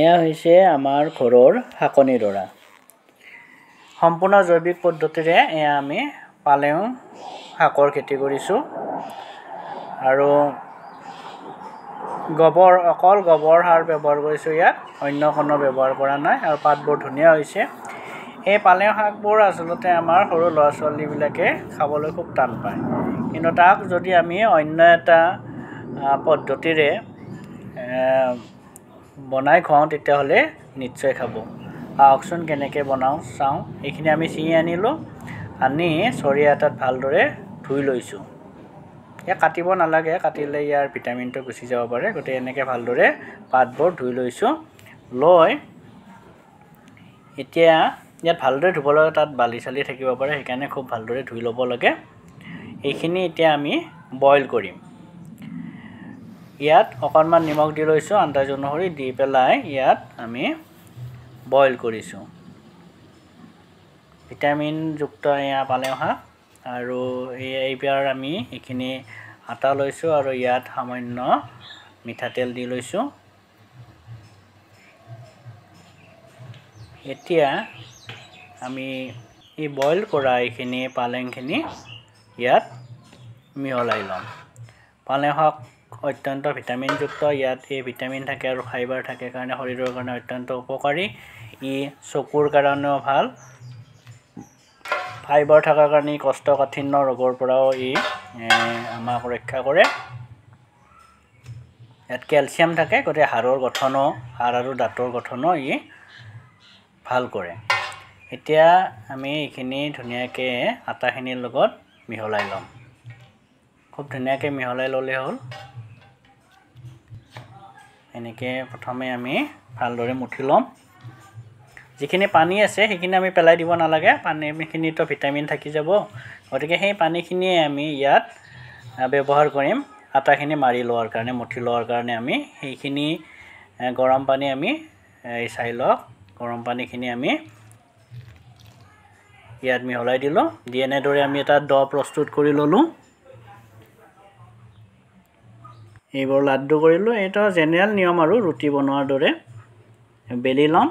এয়া হৈছে আমাৰ ঘৰৰ শাকনি ডৰা। সম্পূৰ্ণ জৈৱিক পদ্ধতিৰে এয়া আমি পালেং শাকৰ খেতি কৰিছোঁ আৰু অকল গোবৰ সাৰ ব্যৱহাৰ কৰিছোঁ ইয়াত, অন্য কোনো ব্যৱহাৰ কৰা নাই আৰু পাতবোৰ ধুনীয়া হৈছে। এই পালেং শাকবোৰ আচলতে আমাৰ সৰু ল'ৰা ছোৱালীবিলাকে খাবলৈ খুব টান পায়, কিন্তু তাক যদি আমি অন্য এটা পদ্ধতিৰে বনাই খুৱাওঁ তেতিয়াহ'লে নিশ্চয় খাব। আহকচোন কেনেকৈ বনাওঁ চাওঁ। এইখিনি আমি ছিঙি আনিলোঁ, আনি চৰিয়া এটাত ভালদৰে ধুই লৈছোঁ। ইয়াক কাটিব নালাগে, কাটিলে ইয়াৰ ভিটামিনটো গুচি যাব পাৰে, গতিকে এনেকৈ ভালদৰে পাতবোৰ ধুই লৈছোঁ। লৈ এতিয়া ইয়াত ভালদৰে ধুব লাগে, তাত বালি চালি থাকিব পাৰে, সেইকাৰণে খুব ভালদৰে ধুই ল'ব লাগে। এইখিনি এতিয়া আমি বইল কৰিম। ইয়াত অকণমান নিমখ দি লৈছোঁ, আন্দাজ অনুসৰি দি পেলাই ইয়াত আমি বইল কৰিছোঁ। ভিটামিনযুক্ত এয়া পালেং শাক আৰু এইবাৰ আমি এইখিনি আটা লৈছোঁ আৰু ইয়াত সামান্য মিঠাতেল দি লৈছোঁ। এতিয়া আমি এই বইল কৰা এইখিনি পালেংখিনি ইয়াত মিহলাই ল'ম। পালেং শাক অত্যন্ত ভিটামিনযুক্ত, ইয়াত এই ভিটামিন থাকে আৰু ফাইবাৰ থাকে কাৰণে শৰীৰৰ কাৰণে অত্যন্ত উপকাৰী। ই চকুৰ কাৰণেও ভাল, ফাইবাৰ থকাৰ কাৰণে কষ্ঠকাঠিন্য ৰোগৰ পৰাও ই আমাক ৰক্ষা কৰে। ইয়াত কেলছিয়াম থাকে, গতিকে হাড় আৰু দাঁতৰ গঠনো ই ভাল কৰে। এতিয়া আমি এইখিনি ধুনীয়াকৈ আটাখিনিৰ লগত মিহলাই ল'ম। খুব ধুনীয়াকৈ মিহলাই ল'লে হ'ল। এনেকৈ প্ৰথমে আমি ভালদৰে মঠি ল'ম। যিখিনি পানী আছে সেইখিনি আমি পেলাই দিব নালাগে, পানীখিনিতো ভিটামিন থাকি যাব, গতিকে সেই পানীখিনিয়ে আমি ইয়াত ব্যৱহাৰ কৰিম আটাখিনি মাৰি লোৱাৰ কাৰণে, মঠি লোৱাৰ কাৰণে। আমি সেইখিনি গৰম পানী আমি চাই লওক, গৰম পানীখিনি আমি ইয়াত মিহলাই দিলোঁ। দি এনেদৰে আমি এটা ডো প্ৰস্তুত কৰি ল'লোঁ। এইবোৰ লাড্ডু কৰিলোঁ। এইটো জেনেৰেল নিয়ম আৰু ৰুটি বনোৱাৰ দৰে। বেলি ল'ম,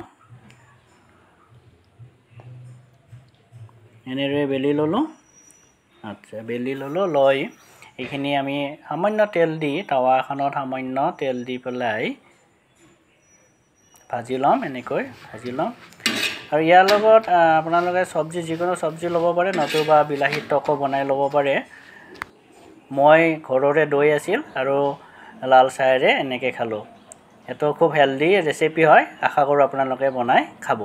এনেদৰে বেলি ল'লোঁ। আচ্ছা, বেলি ল'লোঁ। লৈ এইখিনি আমি সামান্য তেল দি, টাৱা এখনত সামান্য তেল দি পেলাই ভাজি ল'ম। এনেকৈ ভাজি ল'ম আৰু ইয়াৰ লগত আপোনালোকে যিকোনো চব্জি ল'ব পাৰে, নতুবা বিলাহী টকো বনাই ল'ব পাৰে। মই ঘৰৰে দৈ আছিল আৰু লাল চাহেৰে এনেকৈ খালোঁ। এইটো খুব হেল্ডি ৰেচিপি হয়, আশা কৰোঁ আপোনালোকে বনাই খাব।